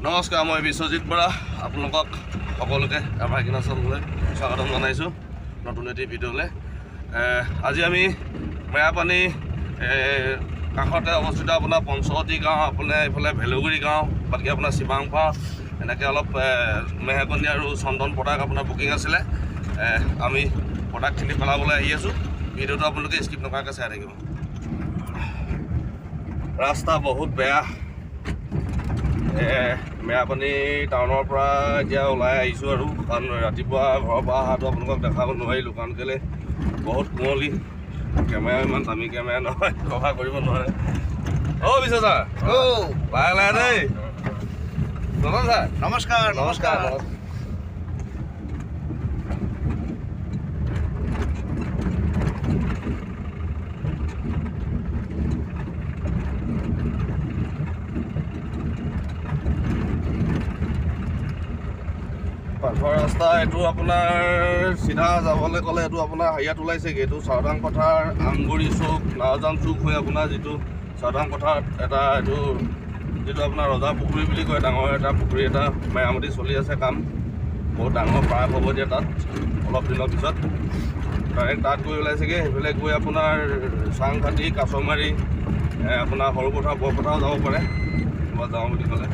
নমস্কাৰ, মই বিশ্বজিৎ বৰা। আপোনালোকক সকলোকে এভাগিনা চললৈ স্বাগতম জনাইছোঁ নতুন এটি ভিডিঅ'লৈ। আজি আমি মেৰাপানী কাষতে অৱস্থিত আপোনাৰ পঞ্চৱতী গাঁও, আপোনাৰ এইফালে ভেলুগুৰি গাঁও, বাকী আপোনাৰ শিৱাংফা, এনেকৈ অলপ মেহেকনি আৰু চন্দন প্ৰডাক্ট আপোনাৰ বুকিং আছিলে। আমি প্ৰডাক্টখিনি পেলাবলৈ আহি আছোঁ। ভিডিঅ'টো আপোনালোকে স্কিপ নকৰাকৈ চাই থাকিব। ৰাস্তা বহুত বেয়া। মেৰাপানী টাউনৰ পৰা এতিয়া ওলাই আহিছোঁ আৰু, কাৰণ ৰাতিপুৱা ঘৰৰ পৰা অহাটো আপোনালোকক দেখাব নোৱাৰিলোঁ, কাৰণ কেলৈ বহুত কুঁৱলী, কেমেৰা ইমান দামী কেমেৰা নহয়, কভাৰ কৰিব নোৱাৰে। অ' বিশ্বজিৎ ছাৰ, লাহে লাহে দেই। নমস্কাৰ ছাৰ। নমস্কাৰ নমস্কাৰ। পাথৰ ৰাস্তা এইটো আপোনাৰ চিধা যাবলৈ ক'লে এইটো আপোনাৰ হেৰিয়াত ওলাইছেগৈ, এইটো চাওদাং পথাৰ আমগুৰি চুক নাওজান চুক হৈ আপোনাৰ যিটো চাওদাং পথাৰত এটা এইটো যিটো আপোনাৰ ৰজা পুখুৰী বুলি কয়, ডাঙৰ এটা পুখুৰী এটা মেৰামতি চলি আছে কাম, বহুত ডাঙৰ পাৰ্ক হ'ব এতিয়া তাত অলপ দিনৰ পিছত। ডাইৰেক্ট তাত গৈ ওলাইছেগৈ, সেইফালে গৈ আপোনাৰ চাংঘাটি, কাছমাৰী, আপোনাৰ সৰুপথাৰ বৰপথাৰো যাব পাৰে যাওঁ বুলি ক'লে।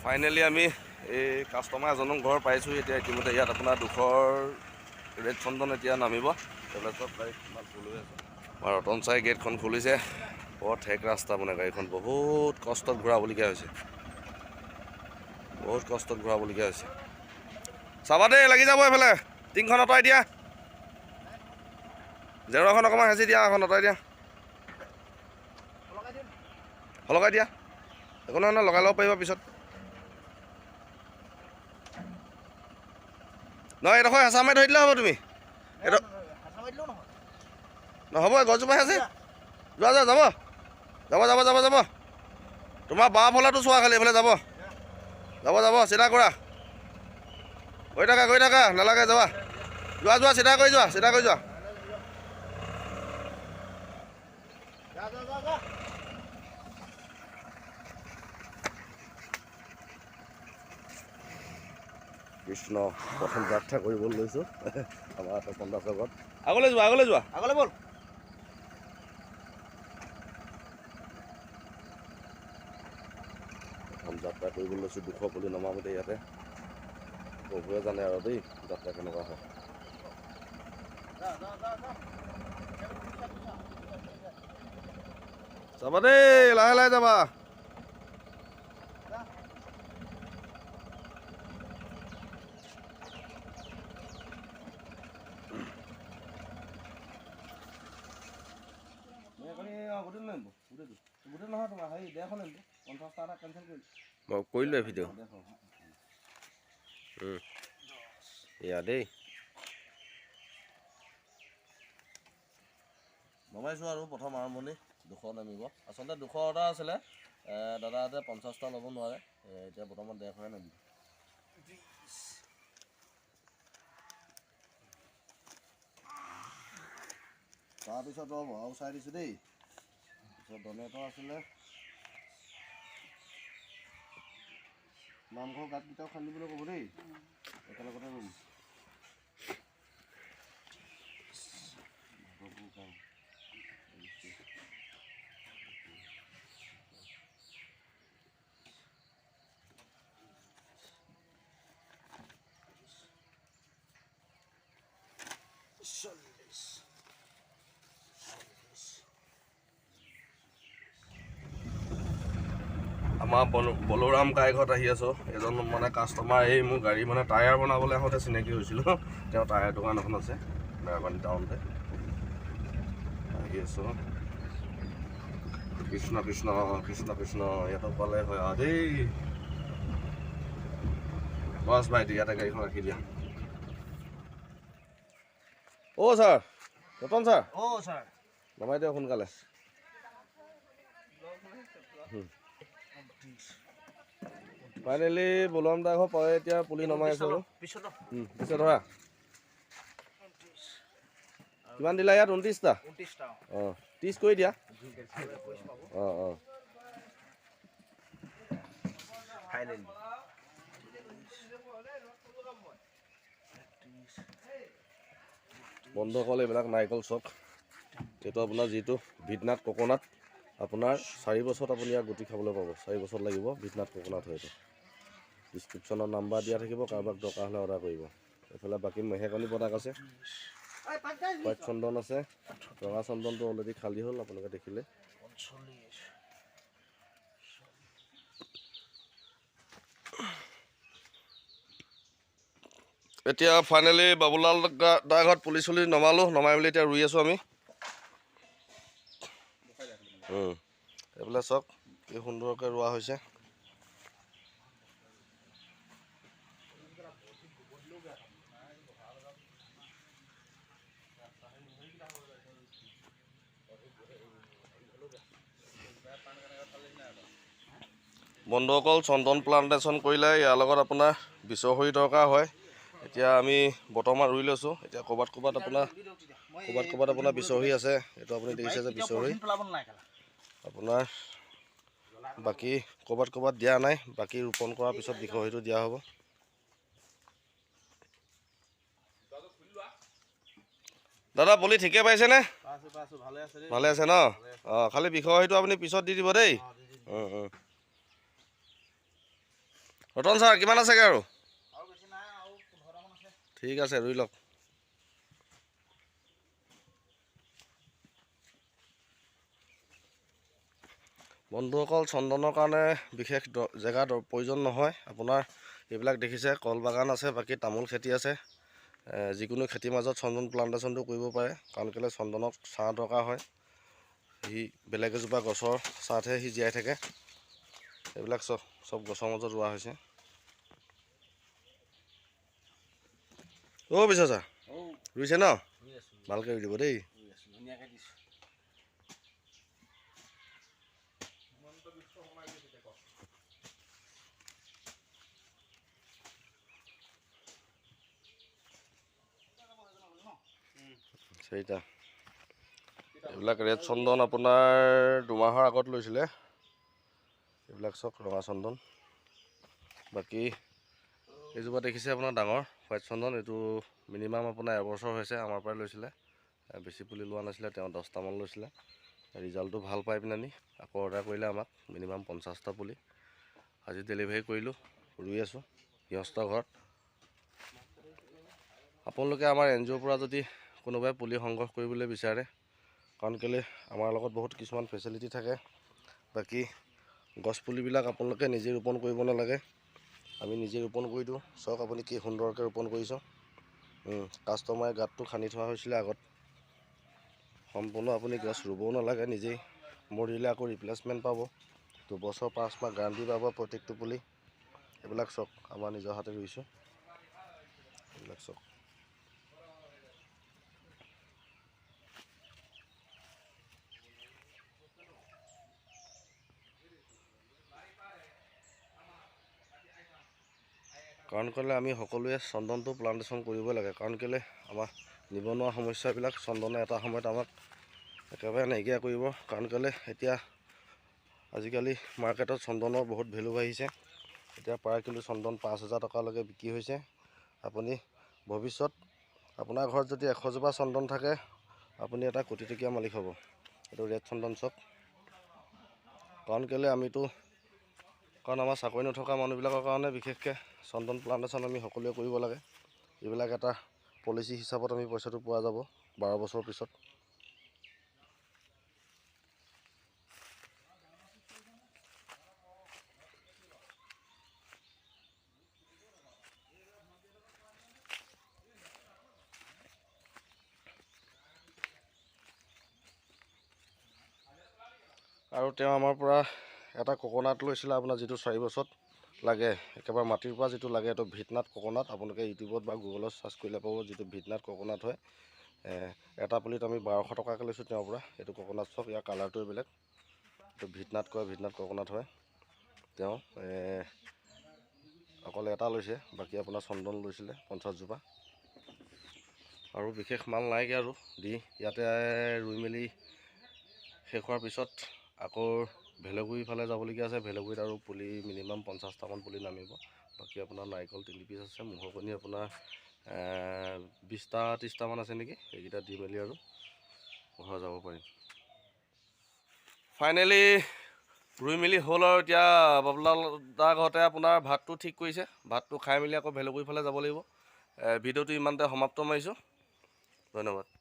ফাইনেলি আমি এই কাষ্টমাৰ এজনৰ ঘৰ পাইছোঁ এতিয়া। ইতিমধ্যে ইয়াত আপোনাৰ 200 ৰেড চন্দন এতিয়া নামিব। চব গাড়ী কিমান ফুল হৈ আছে। আমাৰ ৰতন চাই গেটখন খুলিছে। বৰ ঠেক ৰাস্তা, মানে গাড়ীখন বহুত কষ্টত ঘূৰাবলগীয়া হৈছে, বহুত কষ্টত ঘূৰাবলগীয়া হৈছে। চাবা দেই, লাগি যাব এইফালে। টিংখন আঁতৰাই দিয়া, জেওৰাখন অকণমান হেঁচি দিয়া, এখন আঁতৰাই দিয়া, সলকাই দিয়া, একো নহয় নহয়, লগাই ল'ব পাৰিবা পিছত। নহয়, এইডোখৰ হেঁচা মাৰি ধৰি দিলে হ'ব। তুমি নহ'ব, গছজোপা আছে। যোৱা যোৱা, যাব যাব যাব যাব যাব। তোমাৰ বাওঁ ফালেতো চোৱা, খালি এইফালে যাব যাব যাব। চিধা কৰা, গৈ থাকা, নালাগে, যাবা, যোৱা যোৱা, চিধা কৰি যোৱা, চিধা কৰি যোৱা। কৃষ্ণ, প্ৰথম যাত্ৰা কৰিবলৈ লৈছোঁ আমাৰ পঞ্চাছ আগত। আগলৈ যোৱা, আগলৈ যোৱা, আগলৈ ব'ল। প্ৰথম যাত্ৰা কৰিবলৈ লৈছোঁ 200 পুলি নমাওঁতে ইয়াতে। প্ৰভুৱে জানে আৰু দেই যাত্ৰা কেনেকুৱা হয়। যাবা দেই, লাহে লাহে যাবা। মই কৰিলোঁ ভিডিঅ' এয়া দেই, নমাইছোঁ আৰু প্ৰথম আৰম্ভণি 200 নামিব। আচলতে 200টা আছিলে, দাদাহঁতে 50টা ল'ব নোৱাৰে, এতিয়া বৰ্তমান 150 নামিব। তাৰপিছত আৰু চাই দিছোঁ দেই, তাৰপিছত ডনেটৰ আছিলে, নামঘৰ গাঁতকেইটাও খান্দিবলৈ ক'ব দেই, একেলগতে ৰুম। আমাৰ বলোৰাম কাইঘৰত আহি আছোঁ। এজন মানে কাষ্টমাৰ, এই মোৰ গাড়ী মানে টায়াৰ বনাবলৈ আহোঁতে চিনাকি হৈছিলোঁ। তেওঁ টায়াৰ দোকান এখন আছে মেৰাপানী টাউনতে। আহি আছোঁ। কৃষ্ণ কৃষ্ণ কৃষ্ণ কৃষ্ণ, ইয়াতো পালে হয় আৰু দেই। বছ ভাইটি, ইয়াতে গাড়ীখন ৰাখি দিয়া। অ' ছাৰ, ৰতন ছাৰ, অ' ছাৰ, নমাই দিয়ক সোনকালে। ফাইনেলি বলোৰাম দা ঘৰ পাই এতিয়া পুলি নমাই আছোঁ আৰু। পিছত ধৰা কিমান দিলা ইয়াত? 29টা। অঁ 30 কৰি দিয়া। অঁ অঁ বন্ধুসকল এইবিলাক নাৰিকল চক এইটো আপোনাৰ যিটো ভিটনাট কোকোনাট আপোনাৰ 4 বছৰত আপুনি ইয়াক গুটি খাবলৈ পাব 4 বছৰ লাগিব ভিটনাট কোকোনাট হয় এইটো ডিছক্ৰিপশ্যনত নাম্বাৰ দিয়া থাকিব কাৰোবাক দৰকাৰ হ'লে অৰ্ডাৰ কৰিব এইফালে বাকী মেহেকনি প্ৰডাক্ট আছে হোৱাইট চন্দন আছে ৰঙা চন্দনটো অলৰেডি খালী হ'ল আপোনালোকে দেখিলে এতিয়া ফাইনেলি বাবুলাল দাৰ ঘৰত পুলি চুলি নমালোঁ নমাই মেলি এতিয়া ৰুই আছোঁ আমি এইবিলাক চাওক কি সুন্দৰকৈ ৰোৱা হৈছে বন্ধুসকল চন্দন প্লান্টেশ্যন কৰিলে ইয়াৰ লগত আপোনাৰ বিচহৰি দৰকাৰ হয় এতিয়া আমি বৰ্তমান ৰুই লৈছোঁ এতিয়া ক'ৰবাত আপোনাৰ বিচহৰি আছে এইটো আপুনি দেখিছে যে বিচহৰি আপোনাৰ বাকী ক'ৰবাত দিয়া নাই বাকী ৰোপণ কৰাৰ পিছত বিচহৰিটো দিয়া হ'ব দাদা পুলি ঠিকে পাইছেনে ভালে আছে ন অঁ খালি বিচহৰিটো আপুনি পিছত দি দিব দেই ৰতন ছাৰ কিমান আছেগৈ আৰু ঠিক আছে ৰুই লওক বন্ধুসকল চন্দনৰ কাৰণে বিশেষ জেগা প্ৰয়োজন নহয় আপোনাৰ এইবিলাক দেখিছে কল বাগান আছে বাকী তামোল খেতি আছে যিকোনো খেতিৰ মাজত চন্দন প্লান্টেশ্যনটো কৰিব পাৰে কাৰণ কেলৈ চন্দনক ছাঁ দৰকাৰ হয় সি বেলেগ এজোপা গছৰ ছাঁতহে সি জীয়াই থাকে এইবিলাক চব গছৰ মাজত ৰোৱা হৈছে অ' বিশা ছাৰ ৰুইছে ন ভালকৈ ৰুই দিব দেই চাৰিটা এইবিলাক ৰেড চন্দন আপোনাৰ 2 মাহৰ আগত লৈছিলে এইবিলাক চব ৰঙা চন্দন বাকী এইজোপা দেখিছে আপোনাৰ ডাঙৰ হোৱাইট চন্দন এইটো মিনিমাম আপোনাৰ এবছৰ হৈছে আমাৰ পৰাই লৈছিলে বেছি পুলি লোৱা নাছিলে তেওঁ 10টামান লৈছিলে ৰিজাল্টটো ভাল পাই পিনি আকৌ অৰ্ডাৰ কৰিলে আমাক মিনিমাম 50টা পুলি আজি ডেলিভাৰী কৰিলোঁ ৰুই আছোঁ গৃহস্থৰ ঘৰত আপোনালোকে আমাৰ NGOৰ পৰা যদি কোনোবাই পুলি সংগ্ৰহ কৰিবলৈ বিচাৰে কাৰণ কেলৈ আমাৰ লগত বহুত কিছুমান ফেচিলিটি থাকে বাকী গছ পুলিবিলাক আপোনালোকে নিজে ৰোপণ কৰিব নালাগে আমি নিজে ৰোপণ কৰি দিওঁ চাওক আপুনি কি সুন্দৰকৈ ৰোপণ কৰিছোঁ কাষ্টমাৰে গাঁতটো খান্দি থোৱা হৈছিলে আগত সম্পূৰ্ণ আপুনি গছ ৰুবও নালাগে নিজেই মৰিলে আকৌ ৰিপ্লেচমেণ্ট পাব 2 বছৰ 5 মাহ গেৰাণ্টি পাব প্ৰত্যেকটো পুলি এইবিলাক চাওক আমাৰ নিজৰ হাতে ৰুইছোঁ এইবিলাক চাওক কাৰণ কেলৈ আমি সকলোৱে চন্দনটো প্লান্টেশ্যন কৰিব লাগে কাৰণ কেলৈ আমাৰ নিবনুৱা সমস্যাবিলাক চন্দনে এটা সময়ত আমাক একেবাৰে নাইকিয়া কৰিব কাৰণ কেলৈ এতিয়া আজিকালি মাৰ্কেটত চন্দনৰ বহুত ভেলু বাঢ়িছে এতিয়া পাৰ কিলো চন্দন 5,000 টকালৈকে বিক্ৰী হৈছে আপুনি ভৱিষ্যত আপোনাৰ ঘৰত যদি 100 জোপা চন্দন থাকে আপুনি এটা কোটিটকীয়া মালিক হ'ব এইটো ৰেড চন্দন চক কাৰণ কেলৈ কাৰণ আমাৰ চাকৰি নথকা মানুহবিলাকৰ কাৰণে বিশেষকৈ চন্দন প্লান্টেশ্যন আমি সকলোৱে কৰিব লাগে এইবিলাক এটা পলিচি হিচাপত আমি পইচাটো পোৱা যাব 12 বছৰৰ পিছত আৰু তেওঁ আমাৰ পৰা এটা কোকোনাট লৈছিলে আপোনাৰ যিটো 4 বছৰত লাগে একেবাৰে মাটিৰ পৰা যিটো লাগে এইটো ভিটনাট কোকোনাট আপোনালোকে ইউটিউবত বা গুগলত চাৰ্চ কৰিলে পাব যিটো ভিটনাট কোকোনাট হয় এটা পুলিত আমি 1200 টকাকৈ লৈছোঁ তেওঁৰ পৰা এইটো কোকোনাট চক ইয়াৰ কালাৰটোৱে বেলেগ এইটো ভিটনাট কয় ভিটনাট কোকোনাট হয় তেওঁ অকল এটা লৈছে বাকী আপোনাৰ চন্দন লৈছিলে 50 জোপা আৰু বিশেষ মাল নাইগৈ আৰু দি ইয়াতে ৰুই মেলি শেষ হোৱাৰ পিছত আকৌ ভেলগুৰি ফালে যাবলগীয়া আছে। ভেলগুৰিত আৰু পুলি মিনিমাম 50টামান পুলি নামিব। বাকী আপোনাৰ নাৰিকল 3 পিচ আছে। মহগনি আপোনাৰ 20টা 30টামান আছে নেকি। এইকেইটা দি মেলি আৰু ঘৰ যাব পাৰিম। ফাইনেলি ৰুই মেলি হ'ল আৰু এতিয়া বাবুলাল দাৰ ঘৰতে আপোনাৰ ভাতটো ঠিক কৰিছে। ভাতটো খাই মেলি আকৌ ভেলগুৰি ফালে যাব লাগিব। ভিডিঅ'টো ইমানতে সমাপ্ত মাৰিছোঁ। ধন্যবাদ।